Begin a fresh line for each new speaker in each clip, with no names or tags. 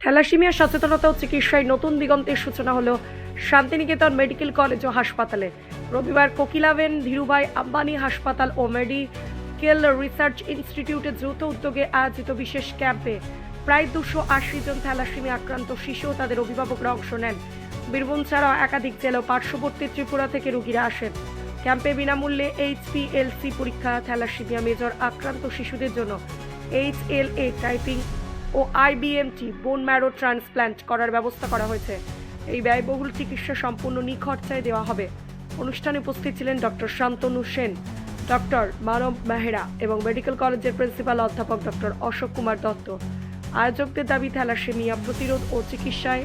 Thalassaemia সচেতনতা ও চিকিৎসায় নতুন দিগন্তের সূচনা হলো শান্তিনিকেতন মেডিকেল কলেজ ও হাসপাতালে। রবিবার কোকিলাবেন ধীরুভাই আম্বানি হাসপাতাল ও মেডিকেল রিসার্চ ইনস্টিটিউটের যৌথ উদ্যোগে আয়োজিত বিশেষ ক্যাম্পে প্রায় 280 জন থ্যালাসেমিয়া আক্রান্ত শিশু ও তাদের অভিভাবকরা অংশ নেন। বীরভূম ছাড়াও একাধিক জেলা ও পার্শ্ববর্তী ত্রিপুরা থেকে রোগীরা আসেন। ক্যাম্পে বিনামূল্যে HPLC পরীক্ষা, থ্যালাসেমিয়া মেজর আক্রান্ত শিশুদের জন্য HLA টাইপিং ও IBMT বোন ম্যারো ট্রান্সপ্ল্যান্ট করার ব্যবস্থা করা হয়েছে। এই ব্যয়বহুল চিকিৎসা সম্পূর্ণ নিখরচায় দেওয়া হবে। অনুষ্ঠানে উপস্থিত ছিলেন ডক্টর শান্তনু সেন, ডক্টর মানব মেহরা এবং মেডিকেল কলেজের প্রিন্সিপাল অধ্যাপক ডক্টর অশোক কুমার দত্ত। আয়োজকদের দাবি, থ্যালাসেমিয়া প্রতিরোধ ও চিকিৎসায়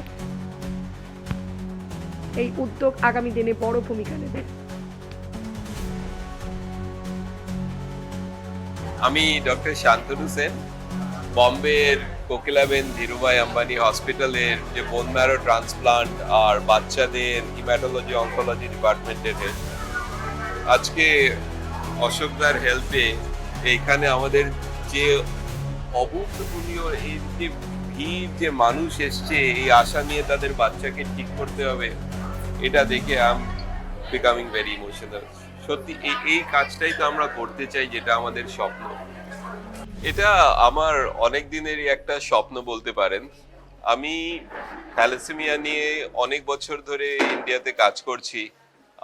এই উদ্যোগ আগামী দিনে বড় ভূমিকা নেবে।
আমি ডক্টর শান্তনু সেন, বম্বের কোকিলাবেন ধীরুভাই আম্বানি হসপিটালের যে বোন ম্যারো ট্রান্সপ্লান্ট আর বাচ্চাদের হিম্যাটোলজি অনকোলজি ডিপার্টমেন্টের হেড। আজকে অশোকদার হেল্পে এইখানে আমাদের যে অভূতপূর্ব এই যে ভিড়, যে মানুষ এসছে এই আশা নিয়ে তাদের বাচ্চাকে ঠিক করতে হবে, এটা দেখে I am becoming very emotional. সত্যি এই কাজটাই তো আমরা করতে চাই, যেটা আমাদের স্বপ্ন। এটা আমার অনেক দিনেরই একটা স্বপ্ন বলতে পারেন। আমি থ্যালাসেমিয়া নিয়ে অনেক বছর ধরে ইন্ডিয়াতে কাজ করছি,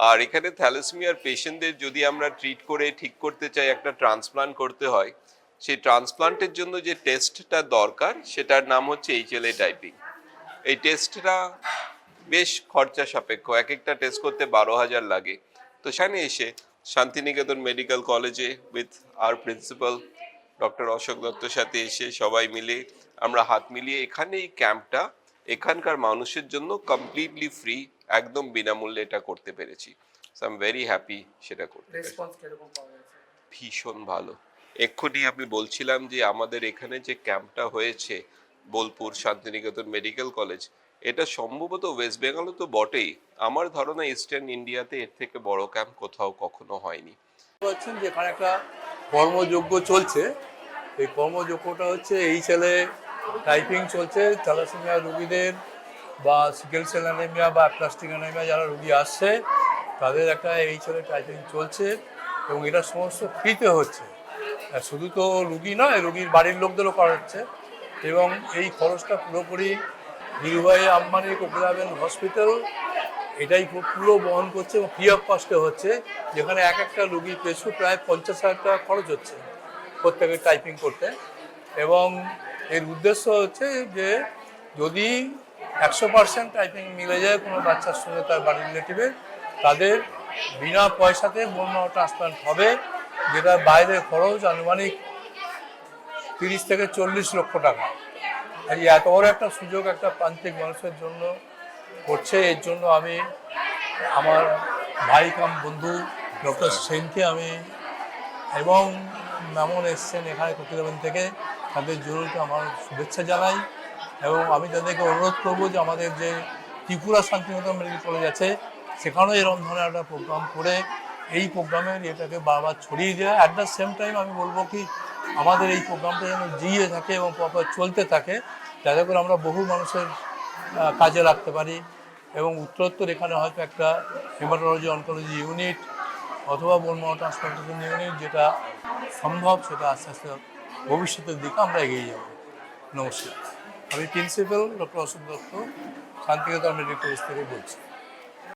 আর এখানে থ্যালাসেমিয়ার পেশেন্টদের যদি আমরা ট্রিট করে ঠিক করতে চাই, একটা ট্রান্সপ্লান্ট করতে হয়, সেই ট্রান্সপ্লান্টের জন্য যে টেস্টটা দরকার সেটার নাম হচ্ছে HLA টাইপিং। এই টেস্টটা বেশ খরচা সাপেক্ষ, এক একটা টেস্ট করতে 12,000 লাগে। তো সেখানে এসে শান্তিনিকেতন মেডিকেল কলেজে with our principal doctor Ashok দত্তর সাথে এসে সবাই মিলে আমরা হাত মিলিয়ে এখানে এই ক্যাম্পটা এখানকার মানুষের জন্য কমপ্লিটলি ফ্রি, একদম বিনামূল্যে এটা করতে পেরেছি। So I am very happy সেটা করতে পেরে। ভীষণ ভালো। এক্ষুনি আমি বলছিলাম যে আমাদের এখানে যে ক্যাম্পটা হয়েছে বোলপুর শান্তিনিকেতন মেডিকেল কলেজ, এটা সম্ভবত ওয়েস্ট বেঙ্গলে তো বটেই, আমার ধারণা ইস্টার্ন ইন্ডিয়াতে এর থেকে বড় ক্যাম্প কোথাও কখনো হয়নি।
বলছেন যে এখানে একটা কর্মযজ্ঞ চলছে। এই কর্মযজ্ঞটা হচ্ছে HLA টাইপিং চলছে। থ্যালাসেমিয়া রোগীদের বা সিকেল সেল অ্যানিমিয়া বা অ্যাপ্লাস্টিক অ্যানিমিয়া যারা রোগী আসছে তাদের একটা HLA টাইপিং চলছে এবং এটা সমস্ত ফ্রিতে হচ্ছে। শুধু তো রুগী নয়, রুগীর বাড়ির লোকদেরও করা হচ্ছে এবং এই খরচটা পুরোপুরি ধীরুভাই আম্বানি কোকিলাবেন হসপিটাল এটাই পুরো বহন করছে এবং ফ্রি অফ কস্টে হচ্ছে, যেখানে এক একটা রুগী পেছু প্রায় 50,000 টাকা খরচ হচ্ছে প্রত্যেকের টাইপিং করতে। এবং এর উদ্দেশ্য হচ্ছে যে যদি 100% টাইপিং মিলে যায় কোনো বাচ্চার সঙ্গে তার বাড়ির রিলেটিভের, তাদের বিনা পয়সাতে বোন ম্যারো ট্রান্সপ্লান্ট হবে, যেটা বাইরের খরচ আনুমানিক 30 থেকে 40 লক্ষ টাকা। আর এত বড় একটা সুযোগ একটা প্রান্তিক মানুষের জন্য করছে। এর জন্য আমি আমার ভাই কাম বন্ধু ডক্টর সেনকে আমি এবং মেমন এসছেন এখানে কোকিলাবেন থেকে, তাদের জরুরিকে আমার শুভেচ্ছা জানাই এবং আমি তাদেরকে অনুরোধ করবো যে আমাদের যে ত্রিপুরা শান্তিনিকেতন মেডিকেল কলেজ আছে সেখানেও এরকম ধরনের একটা প্রোগ্রাম করে এই প্রোগ্রামের এটাকে বারবার ছড়িয়ে দেওয়া। অ্যাট দ্য সেম টাইম আমি বলবো কি আমাদের এই প্রোগ্রামটা যেন জিয়ে থাকে এবং প্রপার চলতে থাকে, যাতে করে আমরা বহু মানুষের কাজে রাখতে পারি এবং উত্তরোত্তর এখানে হয়তো একটা হেমাটোলজি অনকোলজি ইউনিট অথবা বোন ম্যারো ট্রান্সপ্লান্টেশন ইউনিট যেটা সম্ভব, সেটা আস্তে আস্তে ভবিষ্যতের দিকে আমরা এগিয়ে যাব। নমস্কার, আমি principal doctor Ashok Dutta, Santiniketan medical college থেকে বলছি।